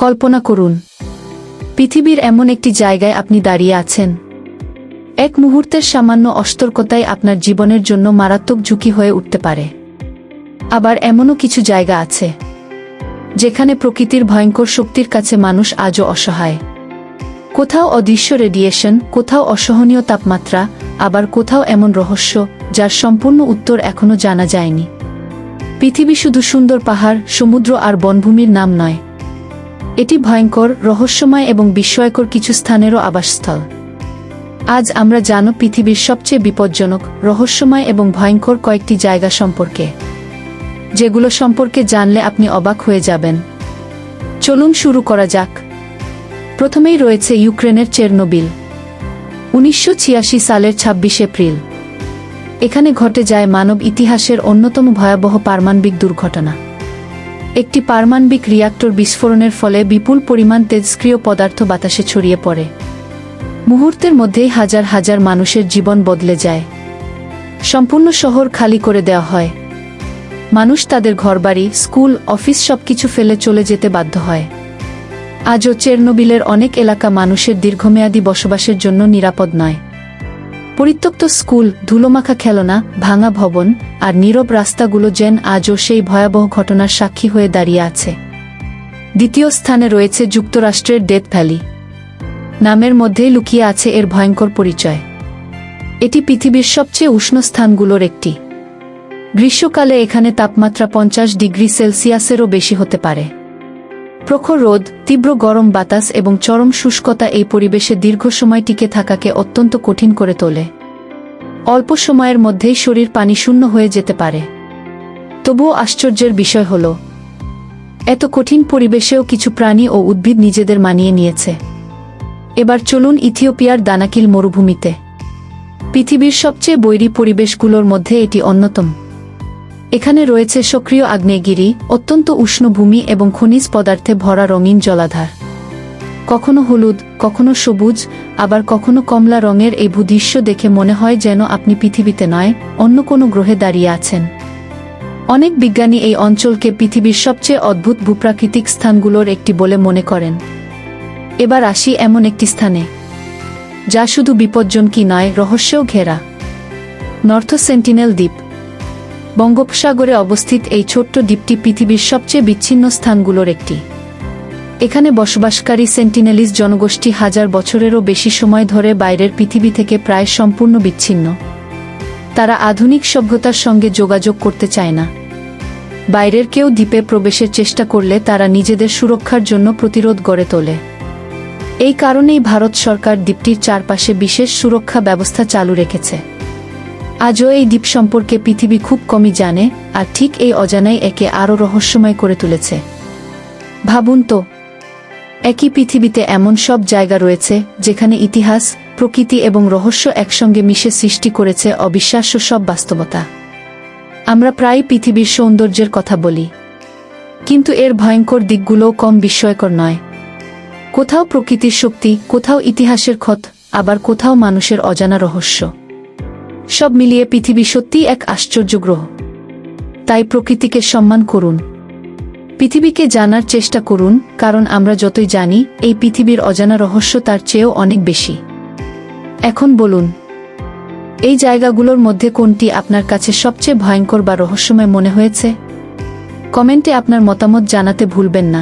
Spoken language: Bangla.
কল্পনা করুন, পৃথিবীর এমন একটি জায়গায় আপনি দাঁড়িয়ে আছেন। এক মুহূর্তের সামান্য অসতর্কতাই আপনার জীবনের জন্য মারাত্মক ঝুঁকি হয়ে উঠতে পারে। আবার এমনও কিছু জায়গা আছে যেখানে প্রকৃতির ভয়ঙ্কর শক্তির কাছে মানুষ আজও অসহায়। কোথাও অদৃশ্য রেডিয়েশন, কোথাও অসহনীয় তাপমাত্রা, আবার কোথাও এমন রহস্য যার সম্পূর্ণ উত্তর এখনো জানা যায়নি। পৃথিবী শুধু সুন্দর পাহাড়, সমুদ্র আর বনভূমির নাম নয়, এটি ভয়ঙ্কর, রহস্যময় এবং বিস্ময়কর কিছু স্থানেরও আবাসস্থল। আজ আমরা জানো পৃথিবীর সবচেয়ে বিপজ্জনক, রহস্যময় এবং ভয়ঙ্কর কয়েকটি জায়গা সম্পর্কে, যেগুলো সম্পর্কে জানলে আপনি অবাক হয়ে যাবেন। চলুন শুরু করা যাক। প্রথমেই রয়েছে ইউক্রেনের চেরনোবিল। 1986 সালের 26 এপ্রিল এখানে ঘটে যায় মানব ইতিহাসের অন্যতম ভয়াবহ পারমাণবিক দুর্ঘটনা। একটি পারমাণবিক রিয়্যাক্টর বিস্ফোরণের ফলে বিপুল পরিমাণ তেজস্ক্রিয় পদার্থ বাতাসে ছড়িয়ে পড়ে। মুহূর্তের মধ্যেই হাজার হাজার মানুষের জীবন বদলে যায়। সম্পূর্ণ শহর খালি করে দেওয়া হয়। মানুষ তাদের ঘরবাড়ি, স্কুল, অফিস সবকিছু ফেলে চলে যেতে বাধ্য হয়। আজও চেরনোবিলের অনেক এলাকা মানুষের দীর্ঘমেয়াদী বসবাসের জন্য নিরাপদ নয়। পরিত্যক্ত স্কুল, ধুলোমাখা খেলনা, ভাঙা ভবন আর নীরব রাস্তাগুলো যেন আজও সেই ভয়াবহ ঘটনার সাক্ষী হয়ে দাঁড়িয়ে আছে। দ্বিতীয় স্থানে রয়েছে যুক্তরাষ্ট্রের ডেথ ভ্যালি। নামের মধ্যেই লুকিয়ে আছে এর ভয়ঙ্কর পরিচয়। এটি পৃথিবীর সবচেয়ে উষ্ণ স্থানগুলোর একটি। গ্রীষ্মকালে এখানে তাপমাত্রা 50 ডিগ্রি সেলসিয়াসেরও বেশি হতে পারে। প্রখর রোদ, তীব্র গরম বাতাস এবং চরম শুষ্কতা এই পরিবেশে দীর্ঘ সময় টিকে থাকাকে অত্যন্ত কঠিন করে তোলে। অল্প সময়ের মধ্যেই শরীর পানিশূন্য হয়ে যেতে পারে। তবুও আশ্চর্যের বিষয় হল, এত কঠিন পরিবেশেও কিছু প্রাণী ও উদ্ভিদ নিজেদের মানিয়ে নিয়েছে। এবার চলুন ইথিওপিয়ার দানাকিল মরুভূমিতে। পৃথিবীর সবচেয়ে বৈরী পরিবেশগুলোর মধ্যে এটি অন্যতম। এখানে রয়েছে সক্রিয় আগ্নেয়গিরি, অত্যন্ত উষ্ণ ভূমি এবং খনিজ পদার্থে ভরা রঙিন জলাধার। কখনো হলুদ, কখনো সবুজ, আবার কখনো কমলা রঙের এই ভূদৃশ্য দেখে মনে হয় যেন আপনি পৃথিবীতে নয়, অন্য কোনো গ্রহে দাঁড়িয়ে আছেন। অনেক বিজ্ঞানী এই অঞ্চলকে পৃথিবীর সবচেয়ে অদ্ভুত ভূপ্রাকৃতিক স্থানগুলোর একটি বলে মনে করেন। এবার আসি এমন একটি স্থানে যা শুধু বিপজ্জনকই নয়, রহস্যেও ঘেরা। নর্থ সেন্টিনেল দ্বীপ। বঙ্গোপসাগরে অবস্থিত এই ছোট্ট দ্বীপটি পৃথিবীর সবচেয়ে বিচ্ছিন্ন স্থানগুলোর একটি। এখানে বসবাসকারী সেন্টিনেলিস জনগোষ্ঠী হাজার বছরেরও বেশি সময় ধরে বাইরের পৃথিবী থেকে প্রায় সম্পূর্ণ বিচ্ছিন্ন। তারা আধুনিক সভ্যতার সঙ্গে যোগাযোগ করতে চায় না। বাইরের কেউ দ্বীপে প্রবেশের চেষ্টা করলে তারা নিজেদের সুরক্ষার জন্য প্রতিরোধ গড়ে তোলে। এই কারণেই ভারত সরকার দ্বীপটির চারপাশে বিশেষ সুরক্ষা ব্যবস্থা চালু রেখেছে। আজও এই দ্বীপ সম্পর্কে পৃথিবী খুব কমই জানে, আর ঠিক এই অজানাই একে আরও রহস্যময় করে তুলেছে। ভাবুন তো, একই পৃথিবীতে এমন সব জায়গা রয়েছে যেখানে ইতিহাস, প্রকৃতি এবং রহস্য একসঙ্গে মিশে সৃষ্টি করেছে অবিশ্বাস্য সব বাস্তবতা। আমরা প্রায় পৃথিবীর সৌন্দর্যের কথা বলি, কিন্তু এর ভয়ঙ্কর দিকগুলোও কম বিস্ময়কর নয়। কোথাও প্রকৃতির শক্তি, কোথাও ইতিহাসের ক্ষত, আবার কোথাও মানুষের অজানা রহস্য। সব মিলিয়ে পৃথিবী সত্যিই এক আশ্চর্য গ্রহ। তাই প্রকৃতিকে সম্মান করুন, পৃথিবীকে জানার চেষ্টা করুন, কারণ আমরা যতই জানি এই পৃথিবীর অজানা রহস্য তার চেয়েও অনেক বেশি। এখন বলুন, এই জায়গাগুলোর মধ্যে কোনটি আপনার কাছে সবচেয়ে ভয়ঙ্কর বা রহস্যময় মনে হয়েছে? কমেন্টে আপনার মতামত জানাতে ভুলবেন না।